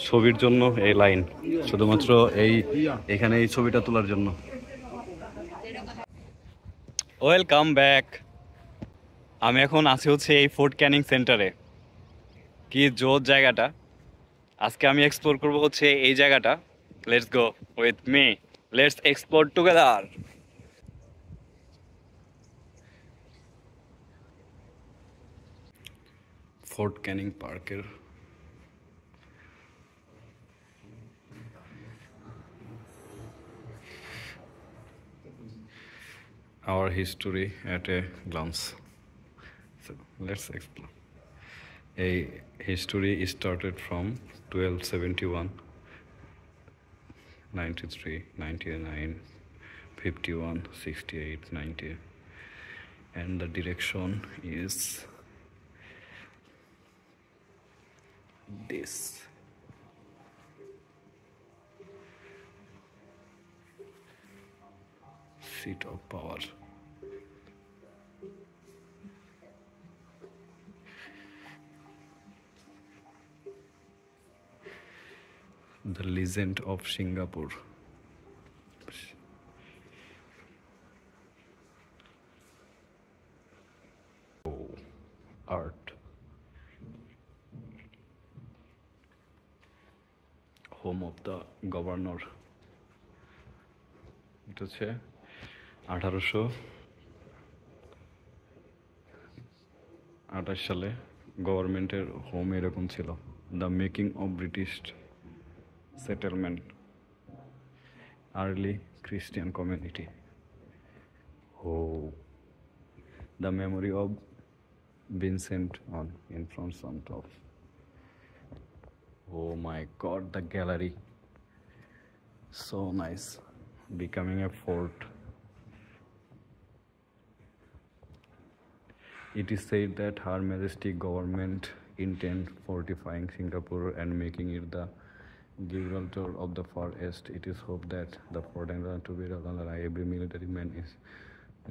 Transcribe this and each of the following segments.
ছবির জন্য এই লাইন, শুধুমাত্র এখানে এই ছবিটা তোলার জন্য। Welcome back. আমি এখন আছি হচ্ছে এই ফোর্ট ক্যানিং সেন্টারে। কি জোর জায়গাটা, আজকে আমি এক্সপ্লোর করব হচ্ছে এই জায়গাটা। Let's go with me, let's explore together. Fort Canning পার্কের our history at a glance. So let's explore. A history started from 1271, 93, 99, 51, 68, 90, and the direction is this. Seat of power. The legend of Singapore. Oh, art. Home of the governor. এটা হচ্ছে 1828 সালে গভর্নমেন্টের home এরকম ছিল। The making of British settlement, early Christian community. Oh, the memory of Vincent on in front of. Oh my god, the gallery. So nice. Becoming a fort. It is said that Her Majesty government intend fortifying Singapore and making it the Gibraltar of the Far East. It is hoped that the fort and to be alive. Every military man is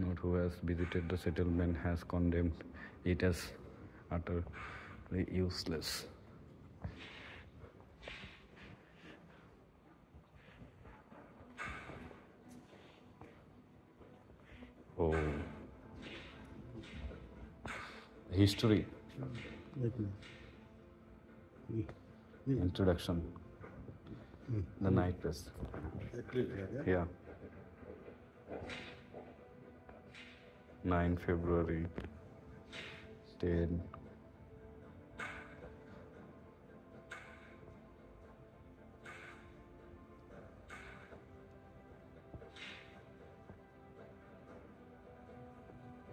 not who has visited the settlement has condemned it as utterly useless. Oh, history. Introduction. The night press. Yeah. 9 February 10.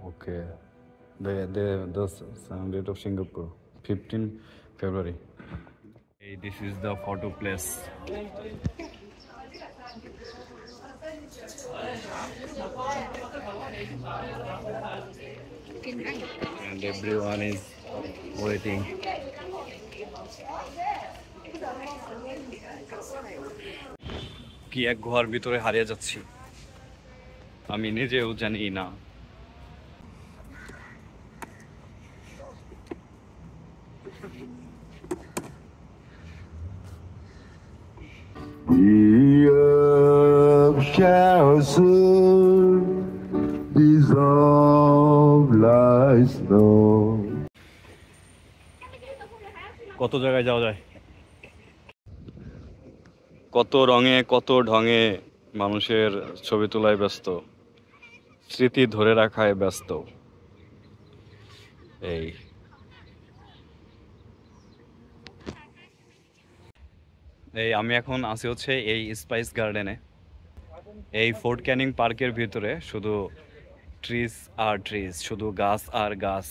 Okay. The sound date of Singapore, 15 February. Hey, this is the photo place. And everyone is waiting. কি এক গুহার ভিতরে হারিয়ে যাচ্ছি, আমি নিজেও জানি না। কত জায়গায় যাওয়া যায়, কত রঙে কত ঢঙে মানুষের ছবি তোলায় ব্যস্ত, স্মৃতি ধরে রাখায় ব্যস্ত। এই আমি এখন আছি হচ্ছে এই স্পাইস গার্ডেনে। এই ফোর্ট ক্যানিং পার্কের ভিতরে শুধু ট্রিজ আর ট্রিজ, শুধু গাছ আর গাছ,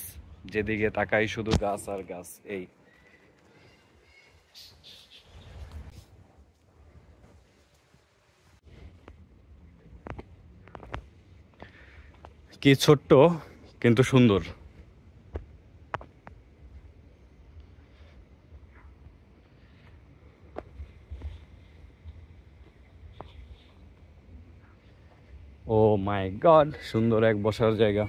যেদিকে তাকাই শুধু গাছ আর গাছ। এই কি ছোট্ট কিন্তু সুন্দর। ও মাই গড, সুন্দর এক বসার জায়গা।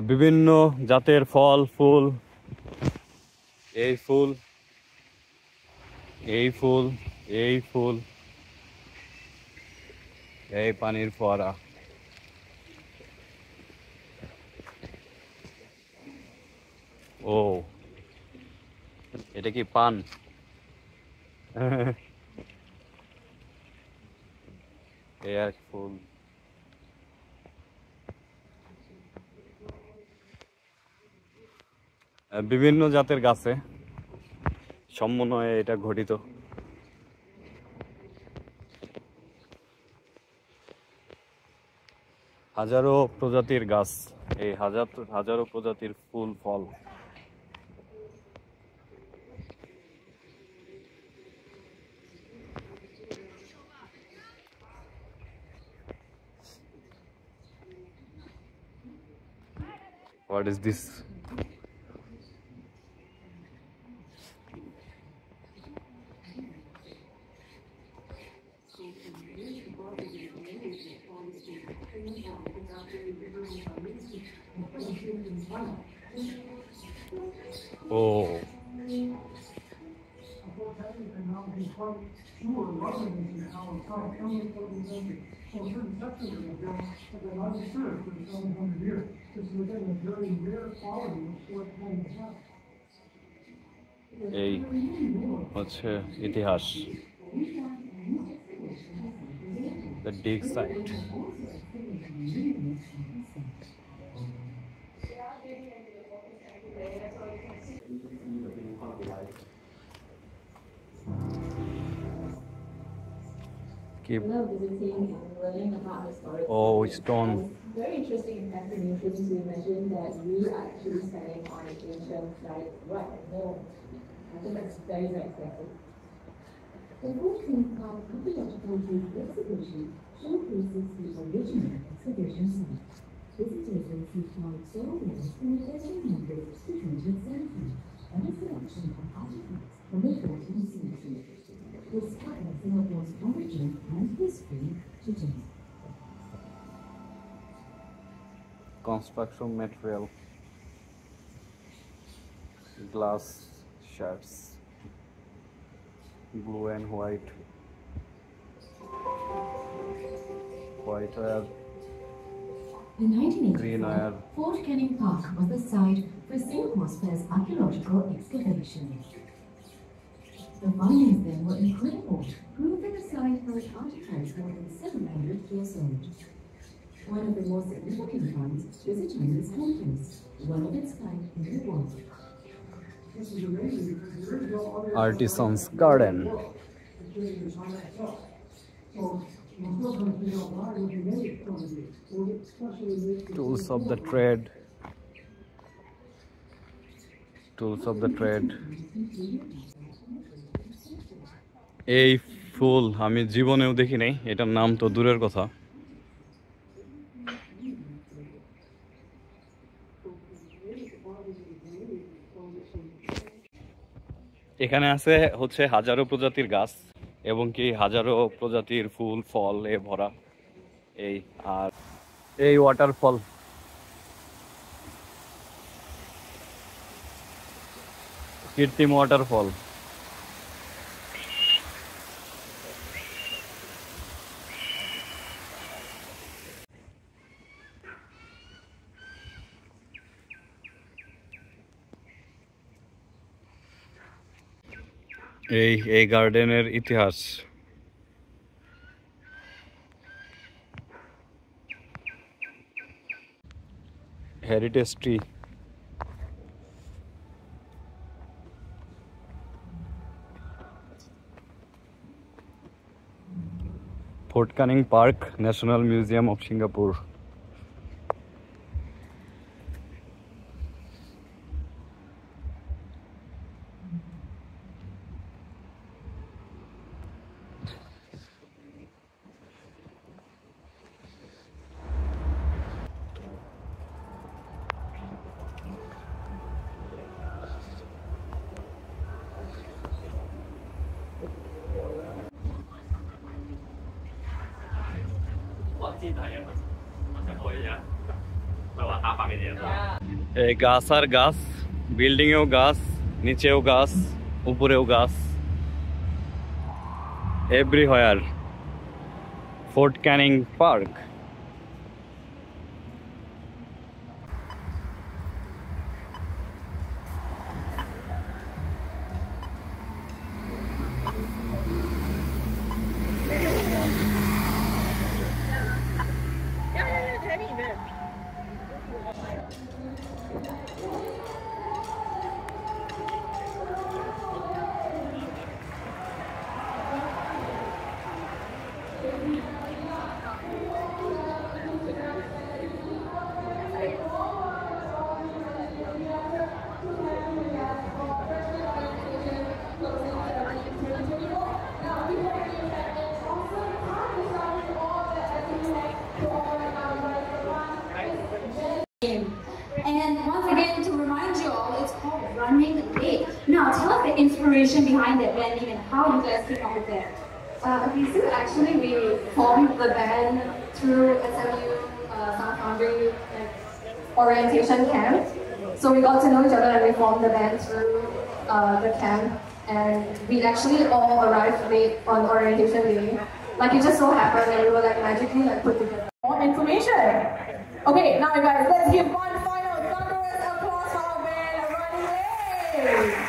বিভিন্ন জাতের ফল ফুল, এই ফুল, এই ফুল, এই ফুল, এই পানির ফোয়ারা। ও, এটা কি পান? এই এক ফুল। বিভিন্ন জাতের গাছে সমন্বয়ে এটা গঠিত। হাজারো প্রজাতির গাছ, এই হাজারো প্রজাতির ফুল ফল। What is this? Oh. এই হচ্ছে ইতিহাস, the dig site. Keep. Oh, stone. Very interesting and fascinating to imagine that we are actually standing on an ancient site right there. I think that's very, very exciting. The Volcanic Park Archaeological Exhibition showcases the original excavation site. Visitors will see found soil walls in the 1300s to 20th century and a selection of artifacts from the 14th century. This covers Singapore's origin and history today. Construction material, glass shards, blue and white wire, In 1984, green wire. Fort Canning Park was the site for Singapore's first archaeological excavation. The findings then were incredible, proving the site held artifacts more than 700 years old. One of the most significant finds is a Chinese compass, one of its kind in the world. Artisan's garden. Tools of the trade. Tools of the trade. এই ফুল আমি জীবনেও দেখি নাই, এটার নাম তো দূরের কথা। এখানে আছে হচ্ছে হাজারো প্রজাতির গাছ এবং কি হাজারো প্রজাতির ফুল ফল এ ভরা। এই আর এই ওয়াটারফল, কৃত্রিম ওয়াটারফল। এই গার্ডেনের ইতিহাস। Heritage tree. Fort Canning Park, National Museum of Singapore. এই গাছ আর গাছ, বিল্ডিং এও গাছ, নিচেও গাছ, উপরেও গাছ, everywhere. Fort Canning park. And once again, to remind you all, it's called Running Late. Now, tell us the inspiration behind that band name and how you guys came up with that. Okay, so actually we formed the band through SMU Sound Foundry orientation camp. So we got to know each other and we formed the band through the camp. And we actually all arrived late on orientation day. Like it just so happened and we were like magically like put together. More information. Okay, now guys, let's give one final thunderous applause for our band Running Late.